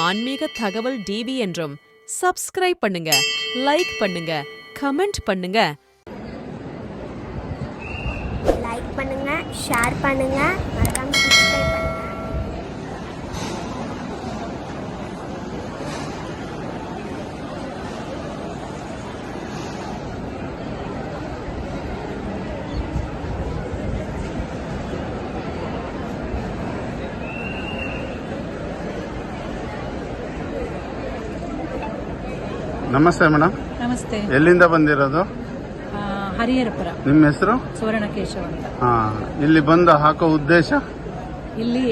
ஆன்மீக தகவல் டிவி என்றும் சப்ஸ்கிரைப் பண்ணுங்க, லைக் பண்ணுங்க, கமெண்ட் பண்ணுங்க. லைக் பண்ணுங்க, ஷேர் பண்ணுங்க, மறக்காம சப்ஸ்கிரைப் பண்ணுங்க. ನಮಸ್ತೆ ಮೇಡಮ್. ನಮಸ್ತೆ. ಎಲ್ಲಿಂದ ಬಂದಿರೋದು? ಹರಿಹರಪುರ. ನಿಮ್ಮ ಹೆಸರು? ಸುವರ್ಣಕೇಶವ ಅಂತ. ಇಲ್ಲಿ ಬಂದು ಹಾಕೋ ಉದ್ದೇಶ? ಇಲ್ಲಿ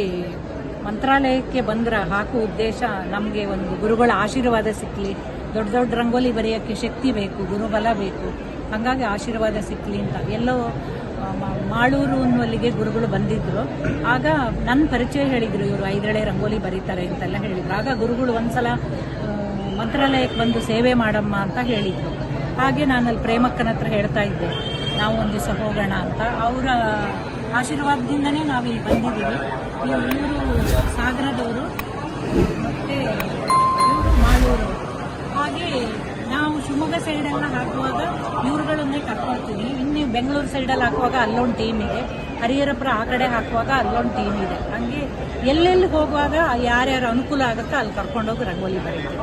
ಮಂತ್ರಾಲಯಕ್ಕೆ ಬಂದ್ರ ಹಾಕೋ ಉದ್ದೇಶ ನಮಗೆ ಒಂದು ಗುರುಗಳ ಆಶೀರ್ವಾದ ಸಿಕ್ಕಲಿ, ದೊಡ್ಡ ದೊಡ್ಡ ರಂಗೋಲಿ ಬರೆಯೋಕ್ಕೆ ಶಕ್ತಿ ಬೇಕು, ಗುರುಬಲ ಬೇಕು, ಹಾಗಾಗಿ ಆಶೀರ್ವಾದ ಸಿಕ್ಕಲಿ ಅಂತ. ಎಲ್ಲೋ ಮಾಳೂರು ಅನ್ನುವಲ್ಲಿಗೆ ಗುರುಗಳು ಬಂದಿದ್ರು. ಆಗ ನನ್ನ ಪರಿಚಯ ಹೇಳಿದ್ರು, ಇವರು 5 ಎಳೆ ರಂಗೋಲಿ ಬರೀತಾರೆ ಅಂತೆಲ್ಲ ಹೇಳಿದ್ರು. ಆಗ ಗುರುಗಳು ಒಂದ್ಸಲ ಮಂತ್ರಾಲಯಕ್ಕೆ ಬಂದು ಸೇವೆ ಮಾಡಮ್ಮ ಅಂತ ಹೇಳಿದ್ರು. ಹಾಗೆ ನಾನು ಅಲ್ಲಿ ಪ್ರೇಮಕ್ಕನ ಹತ್ರ ಹೇಳ್ತಾ ಇದ್ದೆ, ನಾವು ಒಂದು ದಿವಸ ಹೋಗೋಣ ಅಂತ. ಅವರ ಆಶೀರ್ವಾದದಿಂದನೇ ನಾವು ಇಲ್ಲಿ ಬಂದಿದ್ದೀವಿ. ಇವರು ಸಾಗರದವರು ಮತ್ತು ಇವರು ಮಾಳೂರು. ಹಾಗೆ ನಾವು ಶಿವಮೊಗ್ಗ ಸೈಡೆಲ್ಲ ಹಾಕುವಾಗ ಇವ್ರುಗಳನ್ನೇ ಕರ್ಕೊಳ್ತೀವಿ. ಇನ್ನು ಬೆಂಗಳೂರು ಸೈಡಲ್ಲಿ ಹಾಕುವಾಗ ಅಲ್ಲೊಂದು ಟೀಮ್ ಇದೆ, ಹರಿಹರಪುರ ಆ ಕಡೆ ಹಾಕುವಾಗ ಅಲ್ಲೊಂದು ಟೀಮ್ ಇದೆ. ಹಂಗೆ ಎಲ್ಲೆಲ್ಲಿ ಹೋಗುವಾಗ ಯಾರ್ಯಾರು ಅನುಕೂಲ ಆಗುತ್ತೋ ಅಲ್ಲಿ ಕರ್ಕೊಂಡೋಗಿ ರಂಗೋಲಿ ಬರೀತೀವಿ.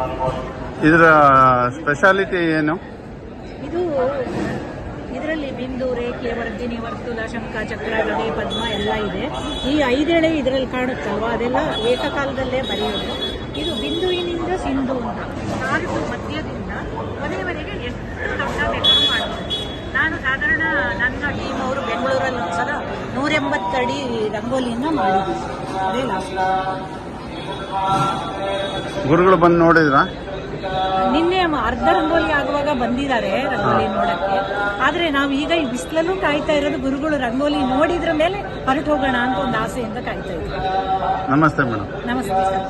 ಇದರ ಸ್ಪೆಷಾಲಿಟಿ ಏನು? ಇದರಲ್ಲಿ ಬಿಂದು, ರೇಖೆ, ವರ್ಧಿನಿ, ವರ್ತುಲ, ಶಂಖ, ಚಕ್ರ, ಗದೆ, ಪದ್ಮ ಎಲ್ಲ ಇದೆ. ಈ 5 ಎಳೆ ಇದರಲ್ಲಿ ಕಾಣುತ್ತಲ್ವ, ಅದೆಲ್ಲ ಏಕಕಾಲದಲ್ಲೇ ಬರೆಯೋದು. ಇದು ಬಿಂದುವಿನಿಂದ ಸಿಂಧು ಅಂತ 4 ಮಧ್ಯದಿಂದ ಕೊನೆಯವರೆಗೆ ಎಷ್ಟು ದೊಡ್ಡ ಬೇಕಾದ್ರೂ ಮಾಡ್ಬೋದು. ನಾನು ಸಾಧಾರಣ ನನ್ನ ಟೀಮ್ ಅವರು ಬೆಂಗಳೂರಲ್ಲಿ ಒಂದ್ಸಲ 180 ಅಡಿ ರಂಗೋಲಿಯನ್ನ ಮಾಡಿದ್ವಿ. ಅದೇ ಲಾಸ್ಟ್. ಗುರುಗಳು ಬಂದು ನೋಡಿದ್ರಾ? ನಿನ್ನೆ ಅರ್ಧ ರಂಗೋಲಿ ಆಗುವಾಗ ಬಂದಿದ್ದಾರೆ ರಂಗೋಲಿ ನೋಡಕ್ಕೆ. ಆದ್ರೆ ನಾವು ಈಗ ಈ ಬಿಸಿಲಲ್ಲೂ ಕಾಯ್ತಾ ಇರೋದು ಗುರುಗಳು ರಂಗೋಲಿ ನೋಡಿದ್ರ ಮೇಲೆ ಹೊರಟು ಹೋಗೋಣ ಅಂತ ಒಂದು ಆಸೆಯಿಂದ ಕಾಯ್ತಾ ಇದ್ದೀವಿ. ನಮಸ್ತೆ ಮೇಡಮ್. ನಮಸ್ತೆ ಸರ್.